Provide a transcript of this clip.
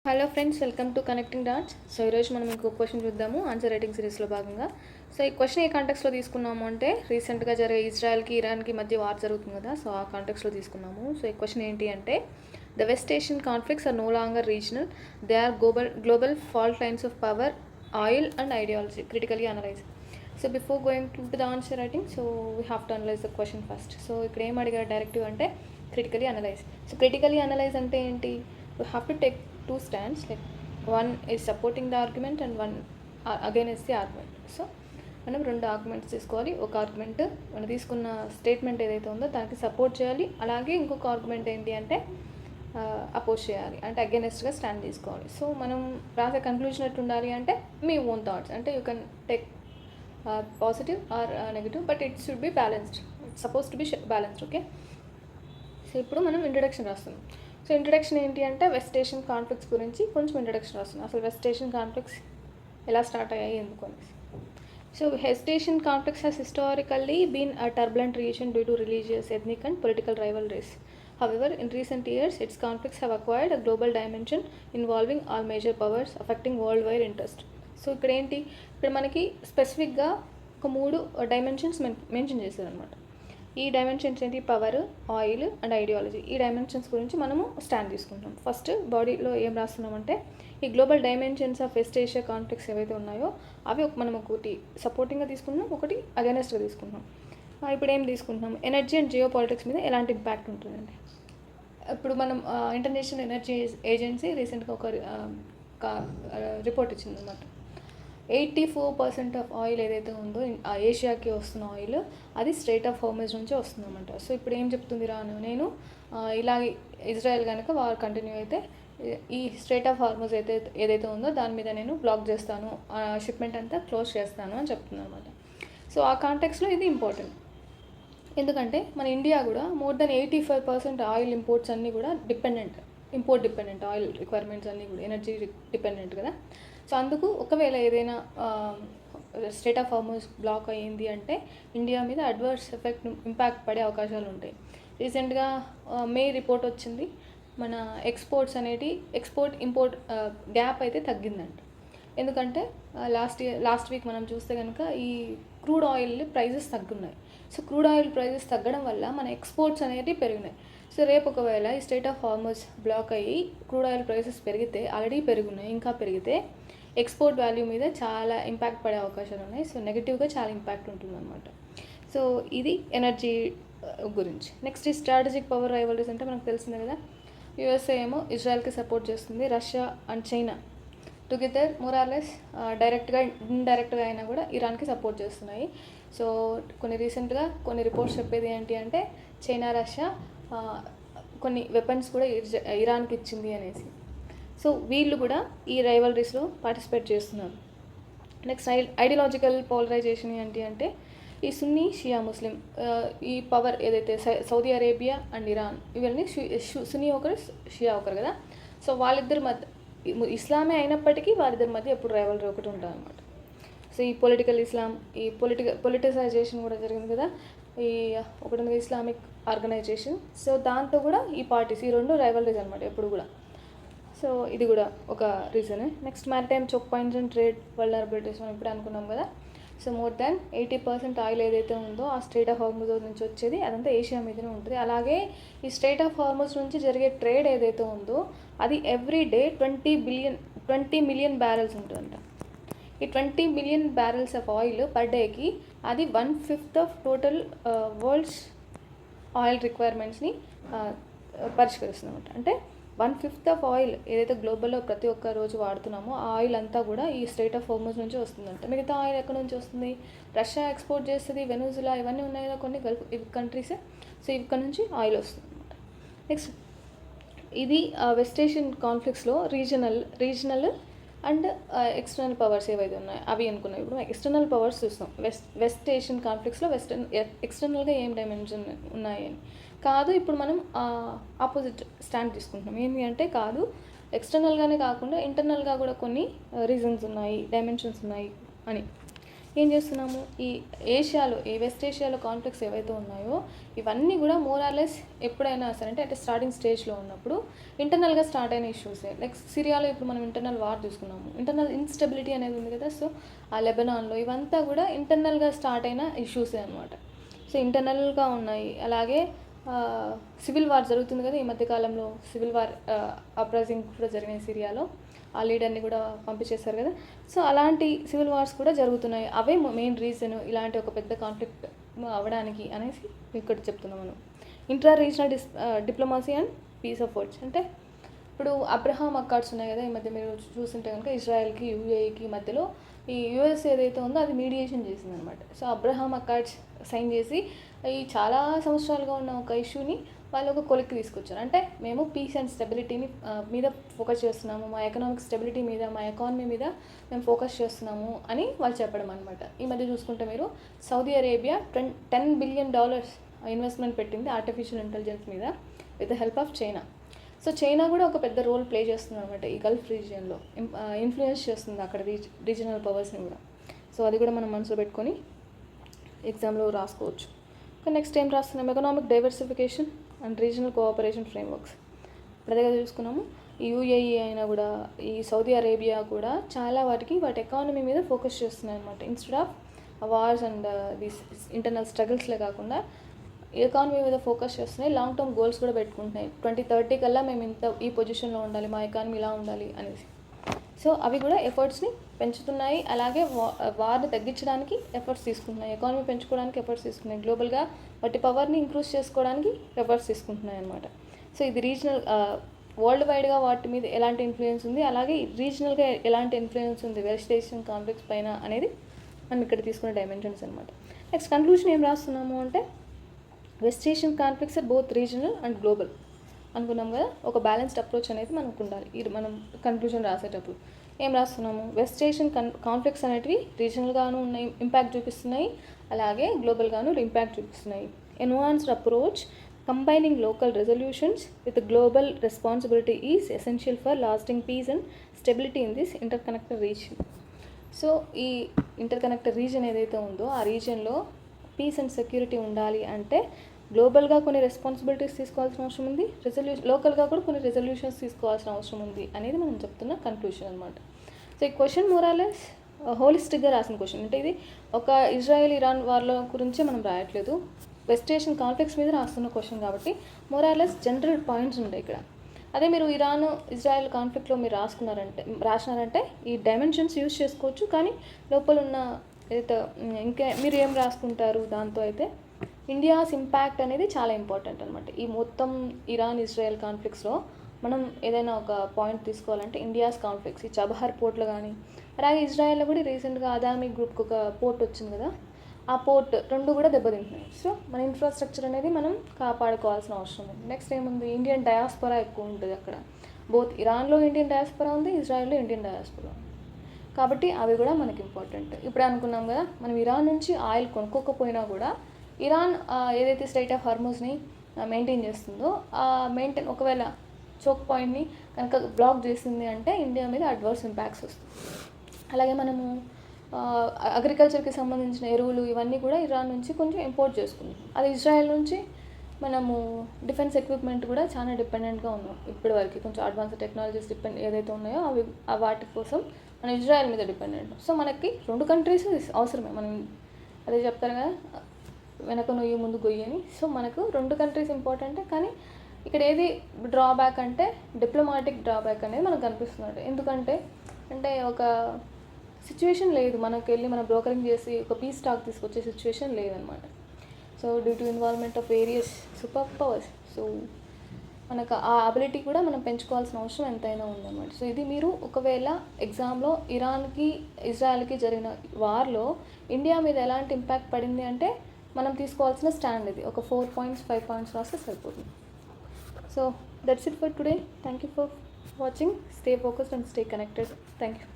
Hello friends, welcome to connecting dots. So ఈరోజు మనం ఇంకో క్వశ్చన్ చూద్దాము ఆన్సర్ రైటింగ్ సిరీస్లో భాగంగా. సో ఈ క్వశ్చన్ ఏ కాంటెక్స్లో తీసుకున్నాము అంటే రీసెంట్గా జరిగే ఇజ్రాయెల్కి ఇరాన్కి మధ్య వార్ జరుగుతుంది కదా, సో ఆ కాంటెక్స్లో తీసుకున్నాము. సో ఈ క్వశ్చన్ ఏంటి అంటే the west Asian conflicts are no longer regional, they are global fault lines of power, oil and ideology, critically analyse. So before going to the answer writing, so we have to analyse the question first. సో ఇక్కడ ఏం అడిగారు directive అంటే critically analyse. So critically analyse అంటే ఏంటి? You have to take two stands, like one is supporting the argument and one against the argument. So మనం రెండు arguments తీసుకోవాలి. ఒక ఆర్గ్యుమెంట్ మనం తీసుకున్న స్టేట్మెంట్ ఏదైతే ఉందో దానికి సపోర్ట్ చేయాలి, అలాగే ఇంకొక ఆర్గ్యుమెంట్ ఏంటి అంటే అపోజ్ చేయాలి, అంటే అగెనెస్ట్గా స్టాండ్ తీసుకోవాలి. సో మనం రాసే కన్క్లూజన్ ఎట్టు ఉండాలి అంటే మీ ఓన్ థాట్స్, అంటే you can take positive or negative, but it should be balanced, it's suppose to be balanced. Okay, so ఇప్పుడు మనం ఇంట్రడక్షన్ రాస్తున్నాం. సో ఇంట్రడక్షన్ ఏంటి అంటే వెస్ట్ ఏషియన్ కాన్ఫ్లిక్ట్స్ గురించి కొంచెం ఇంట్రడక్షన్ వస్తుంది. అసలు వెస్ట్ ఏషియన్ కాన్ఫ్లిక్ట్స్ ఎలా స్టార్ట్ అయ్యాయి ఎందుకు అనేసి. So west Asian conflicts has historically been a turbulent region due to religious, ethnic and political rivalries. However, in recent years, its conflicts have acquired a global dimension involving all major powers, affecting worldwide interest. So ఇక్కడ ఏంటి, ఇక్కడ మనకి స్పెసిఫిక్గా ఒక 3 dimensions mention చేశారు అనమాట. ఈ dimensions ఏంటి? Power, oil and ideology. ఈ డైమెన్షన్స్ గురించి మనము స్టాండ్ తీసుకుంటాం. ఫస్ట్ బాడీలో ఏం రాస్తున్నామంటే ఈ global dimensions of west Asia conflicts ఏవైతే ఉన్నాయో అవి మనం ఒకటి సపోర్టింగ్గా తీసుకుంటున్నాం, ఒకటి అగెనెస్ట్గా తీసుకుంటున్నాం. ఇప్పుడు ఏం తీసుకుంటున్నాం? ఎనర్జీ అండ్ జియో పాలిటిక్స్ మీద ఎలాంటి ఇంపాక్ట్ ఉంటుందండి. ఇప్పుడు మనం ఇంటర్నేషనల్ ఎనర్జీ ఏజెన్సీ రీసెంట్గా ఒక రిపోర్ట్ ఇచ్చిందన్నమాట. 84% ఆఫ్ ఆయిల్ ఏదైతే ఉందో ఏషియాకి వస్తున్న ఆయిల్ అది స్ట్రైట్ ఆఫ్ హార్మజ్ నుంచి వస్తుందన్నమాట. సో ఇప్పుడు ఏం చెప్తుంది నేను ఇలాగే ఇజ్రాయెల్ కనుక వార్ కంటిన్యూ అయితే ఈ స్ట్రైట్ ఆఫ్ హార్మజ్ ఏదైతే ఉందో దాని మీద నేను బ్లాక్ చేస్తాను, షిప్మెంట్ అంతా క్లోజ్ చేస్తాను అని చెప్తుంది అనమాట. సో ఆ కాంటెక్స్లో ఇది ఇంపార్టెంట్, ఎందుకంటే మన ఇండియా కూడా మోర్ దెన్ 85% ఆయిల్ ఇంపోర్ట్స్ అన్నీ కూడా ఇంపోర్ట్ డిపెండెంట్ ఆయిల్ రిక్వైర్మెంట్స్ అన్నీ కూడా ఎనర్జీ డిపెండెంట్ కదా. సో అందుకు ఒకవేళ ఏదైనా స్ట్రైట్ ఆఫ్ హార్మజ్ బ్లాక్ అయ్యింది అంటే ఇండియా మీద అడ్వర్స్ ఎఫెక్ట్ ఇంపాక్ట్ పడే అవకాశాలు ఉంటాయి. రీసెంట్గా మే రిపోర్ట్ వచ్చింది, మన ఎక్స్పోర్ట్ ఇంపోర్ట్ గ్యాప్ అయితే తగ్గిందంట. ఎందుకంటే లాస్ట్ వీక్ మనం చూస్తే కనుక ఈ క్రూడ్ ఆయిల్ ప్రైజెస్ తగ్గున్నాయి. సో క్రూడ్ ఆయిల్ ప్రైజెస్ తగ్గడం వల్ల మన ఎక్స్పోర్ట్స్ అనేది పెరిగినాయి. సో రేపు ఒకవేళ ఈ స్ట్రైట్ ఆఫ్ హార్మజ్ బ్లాక్ అయ్యి క్రూడ్ ఆయిల్ ప్రైసెస్ పెరిగితే, ఆల్రెడీ పెరుగున్నాయి, ఇంకా పెరిగితే ఎక్స్పోర్ట్ వాల్యూ మీద చాలా ఇంపాక్ట్ పడే అవకాశాలు ఉన్నాయి. సో నెగిటివ్గా చాలా ఇంపాక్ట్ ఉంటుందన్నమాట. సో ఇది ఎనర్జీ గురించి. నెక్స్ట్ ఈ స్ట్రాటజిక్ పవర్ రైవల్రీస్ అంటే మనకు తెలిసిందే కదా. యూఎస్ఏ ఏమో ఇజ్రాయెల్కి సపోర్ట్ చేస్తుంది, రష్యా అండ్ చైనా టుగెదర్ మోరార్లెస్ డైరెక్ట్గా ఇండైరెక్ట్గా అయినా కూడా ఇరాన్కి సపోర్ట్ చేస్తున్నాయి. సో రీసెంట్గా కొన్ని రిపోర్ట్స్ చెప్పేది ఏంటి అంటే చైనా, రష్యా కొన్ని వెపన్స్ కూడా ఇరాన్కి ఇచ్చింది అనేసి. సో వీళ్ళు కూడా ఈ రైవల్రీస్లో పార్టిసిపేట్ చేస్తున్నారు. నెక్స్ట్ ఐడియాలజికల్ పోలరైజేషన్ ఏంటి అంటే ఈ సున్నీ, షియా, ముస్లిం ఈ పవర్ ఏదైతే సౌదీ అరేబియా అండ్ ఇరాన్ ఇవన్నీ సున్నీ ఒకరు, షియా ఒకరు కదా. సో వాళ్ళిద్దరి మధ్య ఇస్లామే అయినప్పటికీ వాళ్ళిద్దరి మధ్య ఎప్పుడు రైవల్రీ ఒకటి ఉంటుంది అనమాట. సో ఈ ఇస్లాం, ఈ పొలిటిసైజేషన్ కూడా జరిగింది కదా. ఈ ఒకటి ఉంది ఇస్లామిక్ ఆర్గనైజేషన్. సో దాంతో కూడా ఈ పార్టీస్ ఈ రెండు రైవల్రీస్ అనమాట ఎప్పుడు కూడా. సో ఇది కూడా ఒక రీజనే. Next maritime choke points and trade vulnerabilities మనం ఇప్పుడు అనుకున్నాం కదా. సో మోర్ దాన్ 80% ఆయిల్ ఏదైతే ఉందో ఆ స్ట్రైట్ ఆఫ్ హార్మజ్ నుంచి వచ్చేది అదంతా ఏషియా మీదనే ఉంటుంది. అలాగే ఈ స్ట్రైట్ ఆఫ్ హార్మజ్ నుంచి జరిగే ట్రేడ్ ఏదైతే ఉందో అది ఎవ్రీ డే 20 మిలియన్ బ్యారెల్స్ ఉంటుందంట. ఈ 20 million barrels of oil per డేకి అది 1/5 ఆఫ్ టోటల్ వరల్డ్స్ ఆయిల్ రిక్వైర్మెంట్స్ని పరిష్కరిస్తుంది అనమాట. అంటే 1/5 ఆఫ్ ఆయిల్ ఏదైతే గ్లోబల్లో ప్రతి ఒక్క రోజు వాడుతున్నామో ఆ ఆయిల్ అంతా కూడా ఈ స్ట్రైట్ ఆఫ్ హార్మజ్ నుంచి వస్తుందంట. మిగతా ఆయిల్ ఎక్కడి నుంచి వస్తుంది? రష్యా ఎక్స్పోర్ట్ చేస్తుంది, వెనుజులా ఇవన్నీ ఉన్నాయి కదా కొన్ని గల్ఫ్ కంట్రీస్. సో ఇక్కడ నుంచి ఆయిల్ వస్తుంది అనమాట. నెక్స్ట్ ఇది వెస్ట్ ఏషియన్ కాన్ఫ్లిక్ట్స్లో రీజనల్ అండ్ ఎక్స్టర్నల్ పవర్స్ ఏవైతే ఉన్నాయో అవి అనుకున్నాం. ఇప్పుడు ఎక్స్టర్నల్ పవర్స్ చూస్తాం. వెస్ట్ ఏషియన్ కాన్ఫ్లిక్ట్స్లో ఎక్స్టర్నల్గా ఏం డైమెన్షన్ ఉన్నాయి అని కాదు. ఇప్పుడు మనం ఆపోజిట్ స్టాండ్ తీసుకుంటున్నాం. ఏంటి అంటే కాదు, ఎక్స్టర్నల్గానే కాకుండా ఇంటర్నల్గా కూడా కొన్ని రీజన్స్ ఉన్నాయి, డైమెన్షన్స్ ఉన్నాయి అని. ఏం చేస్తున్నాము, ఈ ఏషియాలో వెస్ట్ ఏషియాలో కాన్ఫ్లిక్ట్స్ ఏవైతే ఉన్నాయో ఇవన్నీ కూడా మోరాలెస్ ఎప్పుడైనా సరే అంటే స్టార్టింగ్ స్టేజ్లో ఉన్నప్పుడు ఇంటర్నల్గా స్టార్ట్ అయిన ఇష్యూసే. లైక్ సిరియాలో ఇప్పుడు మనం ఇంటర్నల్ వార్ చూసుకున్నాము, ఇంటర్నల్ ఇన్స్టెబిలిటీ అనేది ఉంది కదా. సో ఆ లెబనాన్లో ఇవంతా కూడా ఇంటర్నల్గా స్టార్ట్ అయిన ఇష్యూసే అనమాట. సో ఇంటర్నల్గా ఉన్నాయి. అలాగే సివిల్ వార్ జరుగుతుంది కదా ఈ మధ్యకాలంలో, సివిల్ వార్ అప్రైజింగ్ కూడా జరిగినాయి సిరియాలో, ఆ లీడర్ని కూడా పంపించేశారు కదా. సో అలాంటి సివిల్ వార్స్ కూడా జరుగుతున్నాయి. అవే మెయిన్ రీజన్ ఇలాంటి ఒక పెద్ద కాన్ఫ్లిక్ట్ అవ్వడానికి అనేసి ఇక్కడ చెప్తున్నాం మనం. Intra regional diplomacy and peace of words అంటే ఇప్పుడు అబ్రహాం అకార్డ్స్ ఉన్నాయి కదా ఈ మధ్య, మీరు చూస్తుంటే కనుక ఇజ్రాయెల్కి యూఏఈకి మధ్యలో ఈ యూఎస్ ఏదైతే ఉందో అది మీడియేషన్ చేసింది అనమాట. సో అబ్రహాం అకార్డ్స్ సైన్ చేసి ఈ చాలా సంవత్సరాలుగా ఉన్న ఒక ఇష్యూని వాళ్ళు ఒక కొలిక్కి తీసుకొచ్చారు. అంటే మేము పీస్ అండ్ స్టెబిలిటీని మీద ఫోకస్ చేస్తున్నాము, మా ఎకనామిక్ స్టెబిలిటీ మీద, మా ఎకానమీ మీద మేము ఫోకస్ చేస్తున్నాము అని వాళ్ళు చెప్పడం అనమాట. ఈ మధ్య చూసుకుంటే మీరు సౌదీ అరేబియా $10 బిలియన్ ఇన్వెస్ట్మెంట్ పెట్టింది ఆర్టిఫిషియల్ ఇంటెలిజెన్స్ మీద with the help of China. So China కూడా ఒక పెద్ద రోల్ ప్లే చేస్తుంది అనమాట ఈ గల్ఫ్ రీజియన్లో, ఇన్ఫ్లుయెన్స్ చేస్తుంది అక్కడ రీజనల్ పవర్స్ని కూడా. సో అది కూడా మనం మనసులో పెట్టుకొని ఎగ్జామ్లో రాసుకోవచ్చు. నెక్స్ట్ ఏం రాస్తున్నాం, economic diversification and regional cooperation frameworks. అదే చూసుకున్నాము. ఈ యూఏఈ అయినా కూడా ఈ సౌదీ అరేబియా కూడా చాలా వాటి ఎకానమీ మీద ఫోకస్ చేస్తున్నాయి అనమాట. Instead of wars and these internal స్ట్రగుల్స్లే కాకుండా ఎకానమీ మీద ఫోకస్ చేస్తున్నాయి, లాంగ్ టర్మ్ గోల్స్ కూడా పెట్టుకుంటున్నాయి. 2030 కల్లా మేము ఈ పొజిషన్లో ఉండాలి, మా ఎకానమీ ఇలా ఉండాలి అనేసి. సో అవి కూడా ఎఫర్ట్స్ని పెంచుతున్నాయి. అలాగే వార్ని తగ్గించడానికి ఎఫర్ట్స్ తీసుకుంటున్నాయి, ఎకానమీ పెంచుకోవడానికి ఎఫర్ట్స్ తీసుకున్నాయి, గ్లోబల్గా వాటి పవర్ని ఇంక్రూజ్ చేసుకోవడానికి ఎఫర్ట్స్ తీసుకుంటున్నాయి అనమాట. సో ఇది రీజనల్ వరల్డ్ వైడ్గా వాటి మీద ఎలాంటి ఇన్ఫ్లుయెన్స్ ఉంది, అలాగే రీజనల్గా ఎలాంటి ఇన్ఫ్లుయెన్స్ ఉంది వెస్ట్ ఏషియన్ కాన్ఫ్లిక్ట్స్ పైన అనేది మనం ఇక్కడ తీసుకునే డైమెన్షన్స్ అనమాట. నెక్స్ట్ కన్క్లూషన్ ఏం రాస్తున్నాము అంటే west Asian conflicts are both regional and global అనుకున్నాం కదా. ఒక బ్యాలెన్స్డ్ అప్రోచ్ అనేది మనకు ఉండాలి. ఇది మనం కన్క్లూజన్ రాసేటప్పుడు ఏం రాస్తున్నాము, వెస్ట్ ఏషియన్ కాన్ఫ్లిక్ట్స్ అనేటివి రీజనల్గాను ఉన్నాయి, ఇంపాక్ట్ చూపిస్తున్నాయి, అలాగే గ్లోబల్గాను ఇంపాక్ట్ చూపిస్తున్నాయి. Enhanced approach combining local resolutions with global responsibility is essential for lasting peace and stability in this interconnected region. So ఈ ఇంటర్కనెక్టెడ్ రీజన్ ఏదైతే ఉందో ఆ రీజన్లో పీస్ అండ్ సెక్యూరిటీ ఉండాలి అంటే గ్లోబల్గా కొన్ని రెస్పాన్సిబిలిటీస్ తీసుకోవాల్సిన అవసరం ఉంది, లోకల్గా కూడా కొన్ని రెజల్యూషన్స్ తీసుకోవాల్సిన అవసరం ఉంది అనేది మనం చెప్తున్న కన్క్లూషన్ అనమాట. సో ఈ క్వశ్చన్ మోరాలెస్ హోలిస్టిక్గా రాసిన క్వశ్చన్. అంటే ఇది ఒక ఇజ్రాయెల్ ఇరాన్ వాళ్ళ గురించే మనం రాయట్లేదు, వెస్ట్ ఏషియన్ కాన్ఫ్లిక్ట్స్ మీద రాస్తున్న క్వశ్చన్ కాబట్టి మోరాలెస్ జనరల్ పాయింట్స్ ఉంటాయి ఇక్కడ. అదే మీరు ఇరాన్ ఇజ్రాయెల్ కాన్ఫ్లిక్ట్లో మీరు రాసినారంటే ఈ డైమెన్షన్స్ యూజ్ చేసుకోవచ్చు, కానీ లోపల ఉన్న ఏదైతే ఇంకా మీరు ఏం రాసుకుంటారు దాంతో అయితే ఇండియాస్ ఇంపాక్ట్ అనేది చాలా ఇంపార్టెంట్ అనమాట. ఈ మొత్తం ఇరాన్ ఇజ్రాయెల్ కాన్ఫ్లిక్ట్స్లో మనం ఏదైనా ఒక పాయింట్ తీసుకోవాలంటే ఇండియాస్ కాన్ఫ్లిక్ట్స్, ఈ చబహార్ పోర్ట్లు కానీ, అలాగే ఇజ్రాయెల్లో కూడా రీసెంట్గా అదామీ గ్రూప్కి ఒక పోర్ట్ వచ్చింది కదా, ఆ పోర్ట్ రెండు కూడా దెబ్బతింటున్నాయి. సో మన ఇన్ఫ్రాస్ట్రక్చర్ అనేది మనం కాపాడుకోవాల్సిన అవసరం ఉంది. నెక్స్ట్ ఏముంది, ఇండియన్ డయాస్పొరా ఎక్కువ ఉంటుంది అక్కడ. బోత్ ఇరాన్లో ఇండియన్ డయాస్పొరా ఉంది, ఇజ్రాయెల్లో ఇండియన్ డయాస్పొరా ఉంది, కాబట్టి అవి కూడా మనకి ఇంపార్టెంట్. ఇప్పుడు అనుకున్నాం కదా, మనం ఇరాన్ నుంచి ఆయిల్ కొనుక్కోకపోయినా కూడా ఇరాన్ ఏదైతే స్ట్రైట్ ఆఫ్ హార్మోజ్ని మెయింటైన్ చేస్తుందో ఆ ఒకవేళ చోక్ పాయింట్ని కనుక బ్లాక్ చేసింది అంటే ఇండియా మీద అడ్వర్స్ ఇంపాక్ట్స్ వస్తుంది. అలాగే మనము అగ్రికల్చర్కి సంబంధించిన ఎరువులు ఇవన్నీ కూడా ఇరాన్ నుంచి కొంచెం ఇంపోర్ట్ చేసుకుంటాం. అది ఇజ్రాయెల్ నుంచి మనము డిఫెన్స్ ఎక్విప్మెంట్ కూడా చాలా డిపెండెంట్గా ఉన్నాం ఇప్పటి వరకు. కొంచెం అడ్వాన్స్ టెక్నాలజీస్ ఏదైతే ఉన్నాయో అవి వాటి కోసం మనం ఇజ్రాయెల్ మీద డిపెండెంట్. సో మనకి రెండు కంట్రీస్ అవసరమే. మనం అదే చెప్తారు కదా, వెనక నొయ్యి ముందు గొయ్యి అని. సో మనకు రెండు కంట్రీస్ ఇంపార్టెంటే, కానీ ఇక్కడ ఏది డ్రాబ్యాక్ అంటే డిప్లొమాటిక్ డ్రాబ్యాక్ అనేది మనకు కనిపిస్తుంది. ఎందుకంటే ఒక సిచ్యువేషన్ లేదు, మనకు వెళ్ళి మనం బ్రోకరింగ్ చేసి ఒక పీస్ స్టాక్ తీసుకొచ్చే సిచ్యువేషన్ లేదనమాట. So due to involvement of various super powers, so మనకు ఆ అబిలిటీ కూడా మనం పెంచుకోవాల్సిన అవసరం ఎంతైనా ఉందన్నమాట. సో ఇది మీరు ఒకవేళ ఎగ్జామ్లో ఇరాన్కి ఇజ్రాయెల్కి జరిగిన వార్లో ఇండియా మీద ఎలాంటి ఇంపాక్ట్ పడింది అంటే మనం తీసుకోవాల్సిన స్టాండ్ ఇది. ఒక 4 పాయింట్స్ 5 పాయింట్స్ రాస్తే సరిపోతుంది. So that's it for today. Thank you for watching. Stay focused and stay connected. Thank you.